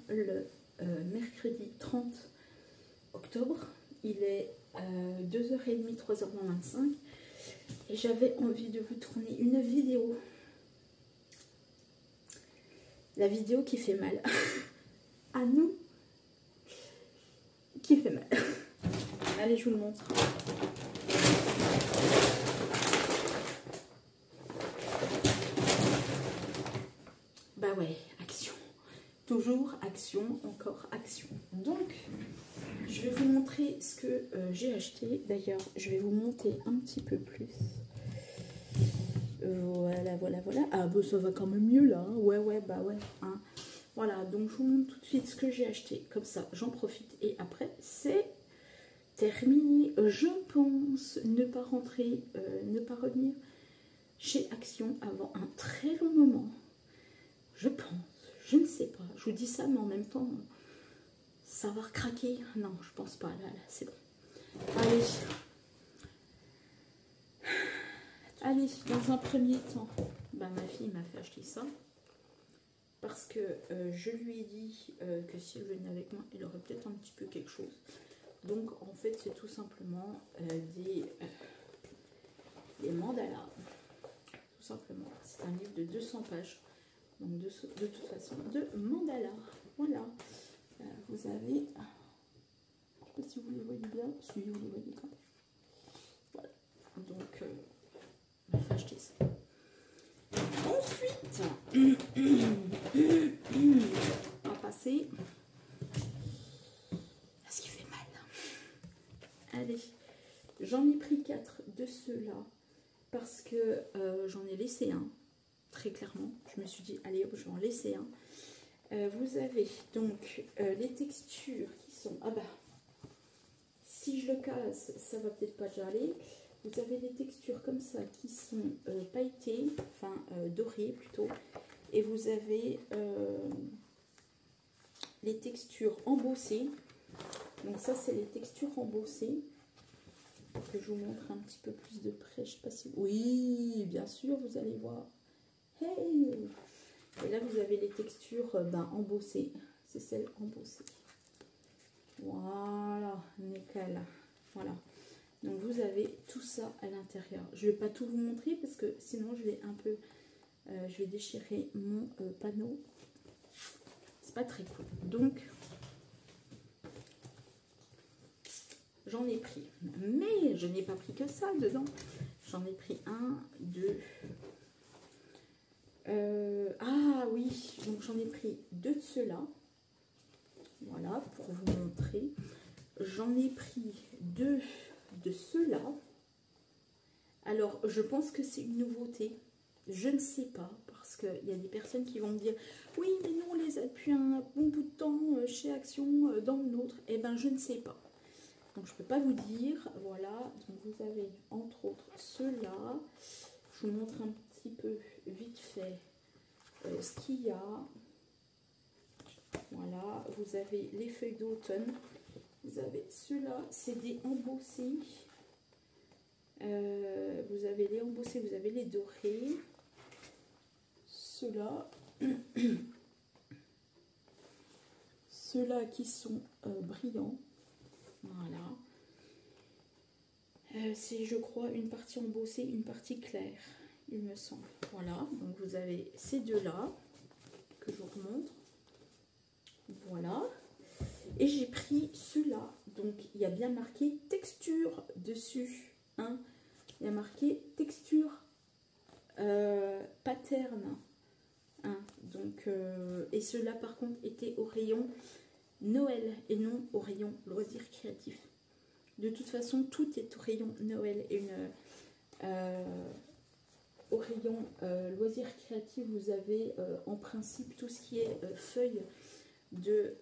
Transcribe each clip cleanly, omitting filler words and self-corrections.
le mercredi 30 octobre. Il est 2h30, 3h25 et j'avais envie de vous tourner une vidéo. La vidéo qui fait mal. À nous qui fait mal. Allez, je vous le montre. Bah ouais, action. Toujours action, encore action. Donc, je vais vous montrer ce que j'ai acheté. D'ailleurs, je vais vous monter un petit peu plus. Voilà, voilà, voilà. Ah, bah ça va quand même mieux là. Hein. Ouais, bah ouais. Hein. Voilà, donc je vous montre tout de suite ce que j'ai acheté. Comme ça, j'en profite. Et après, c'est terminé. Je pense ne pas rentrer, ne pas revenir chez Action avant un très long moment. Je pense, je ne sais pas. Je vous dis ça, mais en même temps, ça va recraquer. Non, je pense pas. Là, c'est bon. Allez. Allez, dans un premier temps, bah, ma fille m'a fait acheter ça. Parce que je lui ai dit que si elle venait avec moi, il aurait peut-être un petit peu quelque chose. Donc, en fait, c'est tout simplement des mandalas. Tout simplement. C'est un livre de 200 pages. Donc, de toute façon, de mandalas. Voilà. Vous avez... Je ne sais pas si vous les voyez bien. Si vous les voyez quand même. Voilà. Donc, on va acheter ça. Ensuite, on va passer à ce qui fait mal. Allez, j'en ai pris 4 de ceux-là parce que j'en ai laissé un, très clairement. Je me suis dit, allez hop, je vais en laisser un. Vous avez donc les textures qui sont... Ah bah, si je le casse, ça va peut-être pas déjà aller. Vous avez des textures comme ça qui sont pailletées, enfin dorées plutôt. Et vous avez les textures embossées. Donc ça, c'est les textures embossées. Pour que je vous montre un petit peu plus de près. Je sais pas si... Oui, bien sûr, vous allez voir. Hey! Et là, vous avez les textures embossées. C'est celles embossées. Voilà, nickel. Voilà. Donc vous avez tout ça à l'intérieur. Je ne vais pas tout vous montrer parce que sinon je vais un peu, je vais déchirer mon panneau. C'est pas très cool. Donc j'en ai pris, mais je n'ai pas pris que ça dedans. J'en ai pris 1, 2. Ah oui, donc j'en ai pris 2 de ceux-là. Voilà pour vous montrer. J'en ai pris 2 de ceux-là. Alors, je pense que c'est une nouveauté. Je ne sais pas, parce qu'il y a des personnes qui vont me dire « Oui, mais nous, on les a depuis un bon bout de temps chez Action, dans le nôtre. » Eh bien, je ne sais pas. Donc, je ne peux pas vous dire. Voilà, donc vous avez, entre autres, ceux-là. Je vous montre un petit peu, vite fait, ce qu'il y a. Voilà, vous avez les feuilles d'automne. Vous avez ceux-là, c'est des embossés. Vous avez les embossés, vous avez les dorés. Ceux-là. Ceux-là qui sont brillants. Voilà. C'est, je crois, une partie embossée, une partie claire, il me semble. Voilà, donc vous avez ces deux-là que je vous remontre. Voilà. Et j'ai pris ceux-là. Donc, il y a bien marqué texture dessus. Hein. Il y a marqué texture pattern. Hein. Donc, et ceux-là, par contre, étaient au rayon Noël et non au rayon loisirs créatifs. De toute façon, tout est au rayon Noël et au rayon loisirs créatifs, vous avez en principe tout ce qui est feuilles de...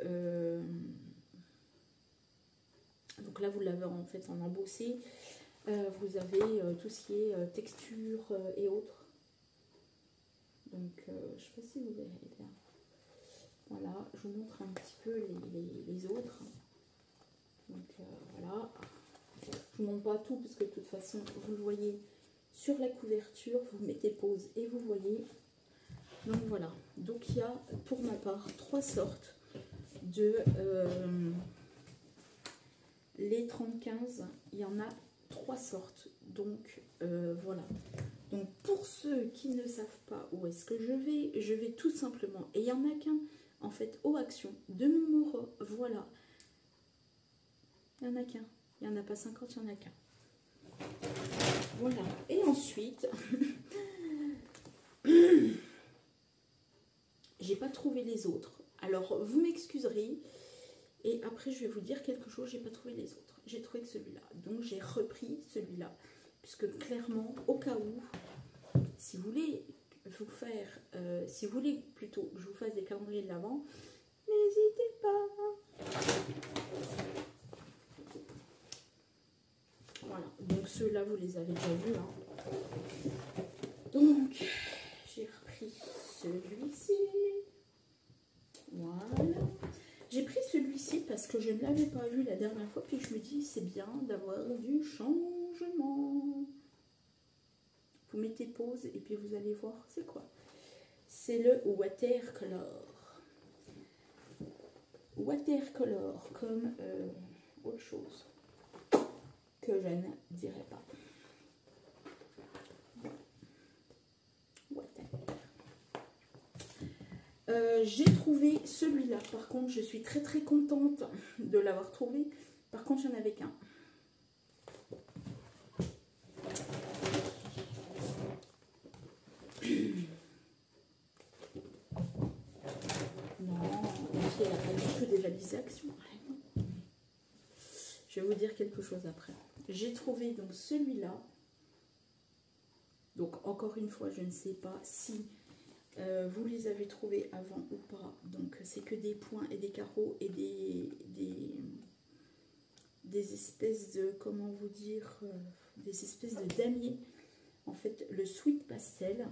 donc là, vous l'avez en fait en embossé. Vous avez tout ce qui est texture et autres. Donc, je ne sais pas si vous verrez bien. Voilà, je vous montre un petit peu les autres. Donc, voilà. Je ne vous montre pas tout parce que de toute façon, vous le voyez sur la couverture. Vous mettez pause et vous voyez. Donc, voilà. Donc, il y a pour ma part 3 sortes de les 30-15. Il y en a 3 sortes. Donc voilà. Donc pour ceux qui ne savent pas où est-ce que je vais tout simplement, et il n'y en a qu'un en fait aux actions de Momoro, voilà. Il n'y en a qu'un. Il n'y en a pas 50, il n'y en a qu'un. Voilà. Et ensuite, j'ai pas trouvé les autres. Alors, vous m'excuserez. Et après, je vais vous dire quelque chose. J'ai pas trouvé les autres. J'ai trouvé que celui-là. Donc, j'ai repris celui-là. Puisque clairement, au cas où, si vous voulez vous faire, si vous voulez plutôt que je vous fasse des calendriers de l'Avent, n'hésitez pas. Voilà, donc ceux-là, vous les avez déjà vus. Hein. Donc, j'ai repris celui-ci. Voilà. J'ai pris celui-ci parce que je ne l'avais pas vu la dernière fois. Puis je me dis, c'est bien d'avoir du changement. Vous mettez pause et puis vous allez voir c'est quoi. C'est le Watercolor. Watercolor comme autre chose que je ne dirais pas. J'ai trouvé celui-là. Par contre, je suis très très contente de l'avoir trouvé. Par contre, il n'y en avait qu'un. Non, la fille, elle n'a pas du tout dévalisé Action. Je vais vous dire quelque chose après. J'ai trouvé donc celui-là. Donc encore une fois, je ne sais pas si vous les avez trouvés avant ou pas. Donc c'est que des points et des carreaux et des espèces de, comment vous dire, des espèces de damier. En fait, le Sweet Pastel.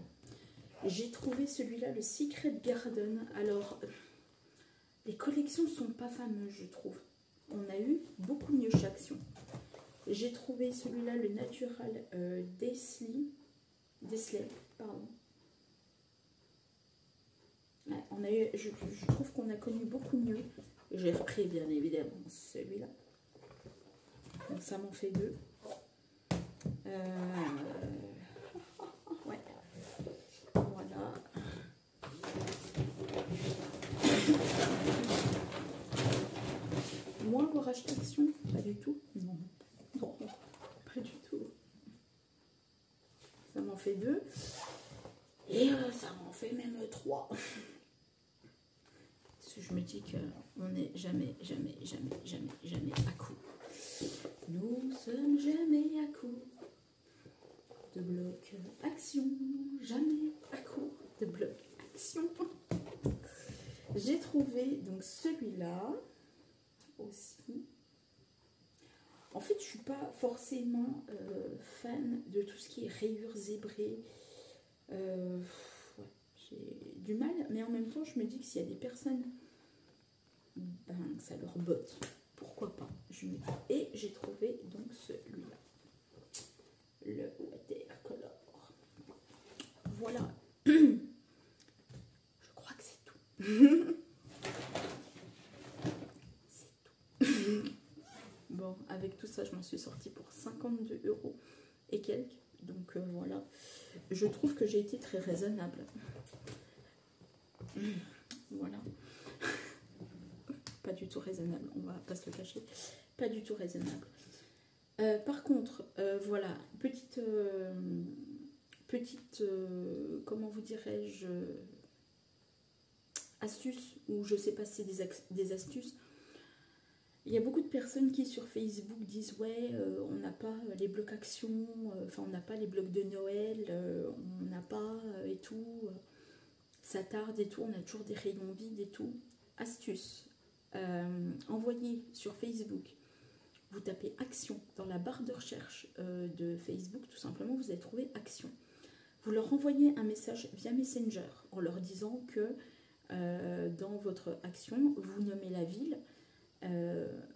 J'ai trouvé celui-là, le Secret Garden. Alors, les collections ne sont pas fameuses, je trouve. On a eu beaucoup mieux chez Action. J'ai trouvé celui-là, le Natural Desley, pardon. Ouais, on a eu, je trouve qu'on a connu beaucoup mieux. J'ai repris bien évidemment celui-là. Donc ça m'en fait 2. Ouais. Voilà. Moi, avoir acheté Action, pas du tout. Non, non, pas du tout. Ça m'en fait 2. Et ça m'en fait même 3. Parce que je me dis qu'on n'est jamais à court. Nous sommes jamais à court de bloc Action. Jamais à court de bloc Action. J'ai trouvé donc celui-là aussi. En fait, je suis pas forcément fan de tout ce qui est rayures zébrées. Ouais, j'ai du mal, mais en même temps, je me dis que s'il y a des personnes, ben, que ça leur botte, pourquoi pas. Et j'ai trouvé donc celui-là, le Watercolor. Voilà. Je crois que c'est tout. Bon, avec tout ça, je m'en suis sortie pour 52 € et quelques. Donc voilà, je trouve que j'ai été très raisonnable. Voilà. Pas du tout raisonnable, on va pas se le cacher. Pas du tout raisonnable. Par contre, voilà, petite comment vous dirais-je, astuce, ou je sais pas si c'est des astuces. Il y a beaucoup de personnes qui sur Facebook disent ouais, on n'a pas les blocs Action, enfin on n'a pas les blocs de Noël, on n'a pas et tout, ça tarde et tout, on a toujours des rayons vides et tout. Astuce, envoyez sur Facebook, vous tapez Action dans la barre de recherche de Facebook, tout simplement vous allez trouver Action. Vous leur envoyez un message via Messenger en leur disant que dans votre Action, vous nommez la ville.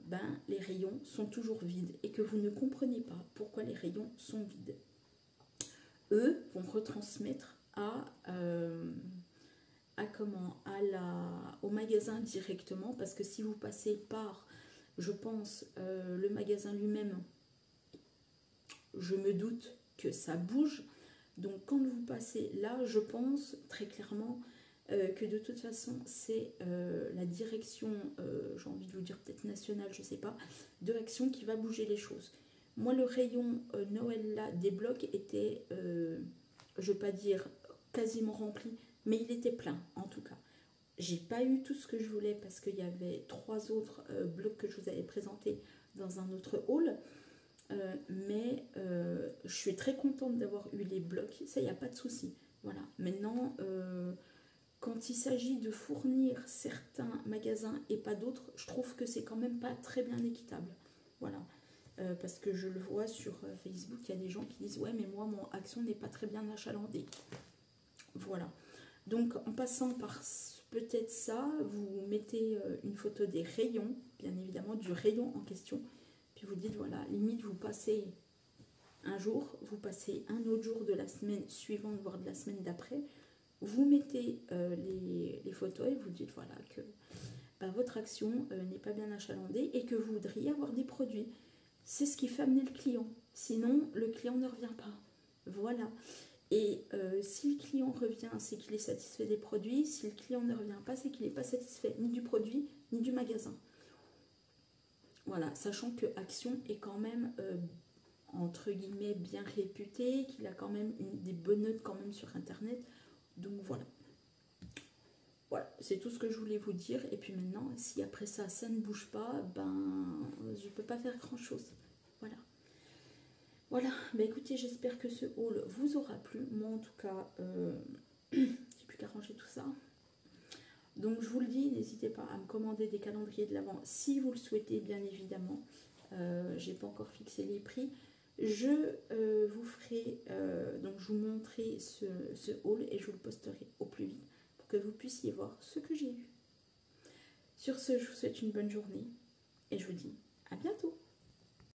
Ben, les rayons sont toujours vides et que vous ne comprenez pas pourquoi les rayons sont vides. Eux vont retransmettre à au magasin directement, parce que si vous passez par, je pense, le magasin lui-même, je me doute que ça bouge. Donc quand vous passez là, je pense très clairement que de toute façon c'est la direction, j'ai envie de vous dire peut-être nationale, je sais pas, de Action qui va bouger les choses. Moi le rayon Noël là des blocs était, je vais pas dire quasiment rempli, mais il était plein en tout cas. J'ai pas eu tout ce que je voulais parce qu'il y avait 3 autres blocs que je vous avais présentés dans un autre hall. Mais je suis très contente d'avoir eu les blocs, ça il n'y a pas de souci. Voilà. Maintenant, quand il s'agit de fournir certains magasins et pas d'autres, je trouve que c'est quand même pas très bien équitable. Voilà. Parce que je le vois sur Facebook, il y a des gens qui disent ouais mais moi mon Action n'est pas très bien achalandé. Voilà. Donc en passant par peut-être ça, vous mettez une photo des rayons, bien évidemment du rayon en question. Puis vous dites, voilà, limite vous passez un jour, vous passez un autre jour de la semaine suivante, voire de la semaine d'après, vous mettez les photos et vous dites, voilà, que bah, votre Action n'est pas bien achalandée et que vous voudriez avoir des produits. C'est ce qui fait amener le client. Sinon, le client ne revient pas. Voilà. Et si le client revient, c'est qu'il est satisfait des produits. Si le client ne revient pas, c'est qu'il n'est pas satisfait ni du produit, ni du magasin. Voilà, sachant que Action est quand même, entre guillemets, bien réputé, qu'il a quand même des bonnes notes quand même sur Internet. Donc voilà. Voilà, c'est tout ce que je voulais vous dire. Et puis maintenant, si après ça, ça ne bouge pas, ben, je ne peux pas faire grand-chose. Voilà. Voilà, bah écoutez, j'espère que ce haul vous aura plu. Moi, en tout cas, j'ai plus qu'à ranger tout ça. Donc, je vous le dis, n'hésitez pas à me commander des calendriers de l'Avent si vous le souhaitez, bien évidemment. J'ai pas encore fixé les prix. Je vous ferai, donc je vous montrerai ce haul et je vous le posterai au plus vite pour que vous puissiez voir ce que j'ai eu. Sur ce, je vous souhaite une bonne journée et je vous dis à bientôt.